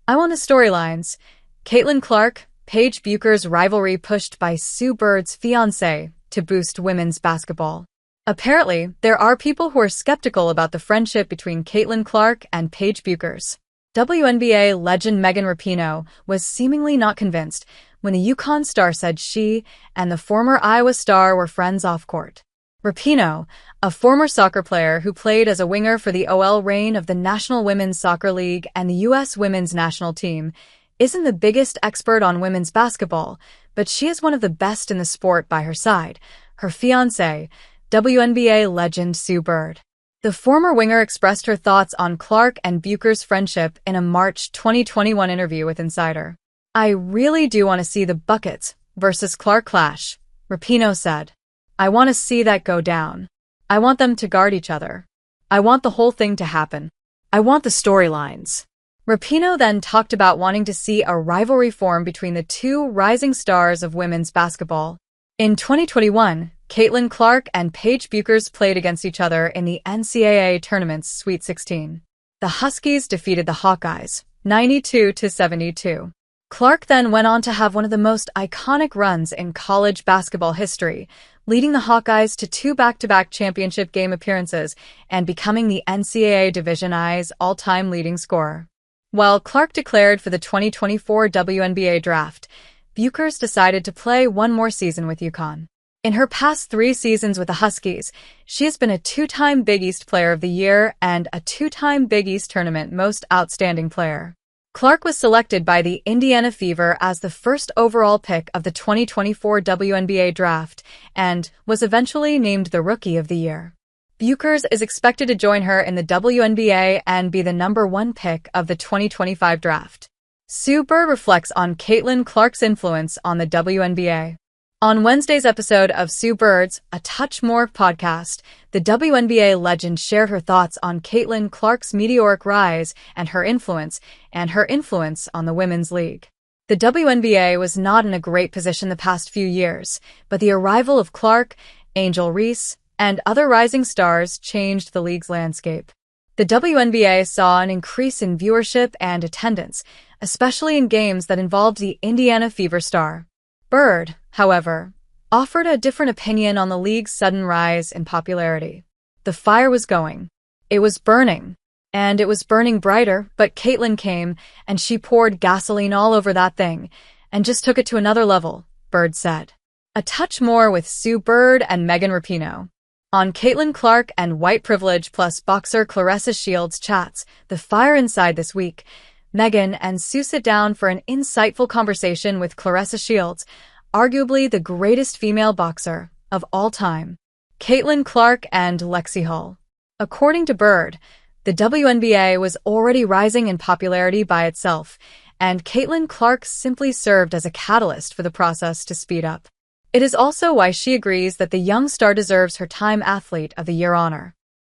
I want the storylines. Caitlin Clark, Paige Bueckers' rivalry pushed by Sue Bird's Fiancee to boost women's basketball. Apparently, there are people who are skeptical about the friendship between Caitlin Clark and Paige Bueckers. WNBA legend Megan Rapinoe was seemingly not convinced when the UConn star said she and the former Iowa star were friends off-court. Rapinoe, a former soccer player who played as a winger for the OL reign of the National Women's Soccer League and the U.S. Women's National Team, isn't the biggest expert on women's basketball, but she is one of the best in the sport by her side, her fiancé, WNBA legend Sue Bird. The former winger expressed her thoughts on Clark and Bueckers' friendship in a March 2021 interview with Insider. "I really do want to see the Buckets versus Clark clash," Rapinoe said. "I want to see that go down. I want them to guard each other. I want the whole thing to happen. I want the storylines." Rapinoe then talked about wanting to see a rivalry form between the two rising stars of women's basketball. In 2021, Caitlin Clark and Paige Bueckers played against each other in the NCAA Tournament's Sweet 16. The Huskies defeated the Hawkeyes, 92-72. Clark then went on to have one of the most iconic runs in college basketball history, leading the Hawkeyes to 2 back-to-back championship game appearances and becoming the NCAA Division I's all-time leading scorer. While Clark declared for the 2024 WNBA Draft, Bueckers decided to play one more season with UConn. In her past 3 seasons with the Huskies, she has been a 2-time Big East Player of the Year and a 2-time Big East Tournament Most Outstanding Player. Clark was selected by the Indiana Fever as the first overall pick of the 2024 WNBA Draft and was eventually named the Rookie of the Year. Bueckers is expected to join her in the WNBA and be the number 1 pick of the 2025 draft. Sue Bird reflects on Caitlin Clark's influence on the WNBA. On Wednesday's episode of Sue Bird's A Touch More podcast, the WNBA legend shared her thoughts on Caitlin Clark's meteoric rise and her influence on the women's league. The WNBA was not in a great position the past few years, but the arrival of Clark, Angel Reese, and other rising stars changed the league's landscape. The WNBA saw an increase in viewership and attendance, especially in games that involved the Indiana Fever star. Bird, however, offered a different opinion on the league's sudden rise in popularity. "The fire was going. It was burning. And it was burning brighter, but Caitlin came, and she poured gasoline all over that thing, and just took it to another level," Bird said. A touch more with Sue Bird and Megan Rapinoe. On Caitlin Clark and White Privilege plus boxer Claressa Shields chats, The Fire Inside this week, Megan and Sue sit down for an insightful conversation with Claressa Shields, arguably the greatest female boxer of all time. Caitlin Clark and Lexi Hull. According to Bird, the WNBA was already rising in popularity by itself, and Caitlin Clark simply served as a catalyst for the process to speed up. It is also why she agrees that the young star deserves her Time Athlete of the Year honor.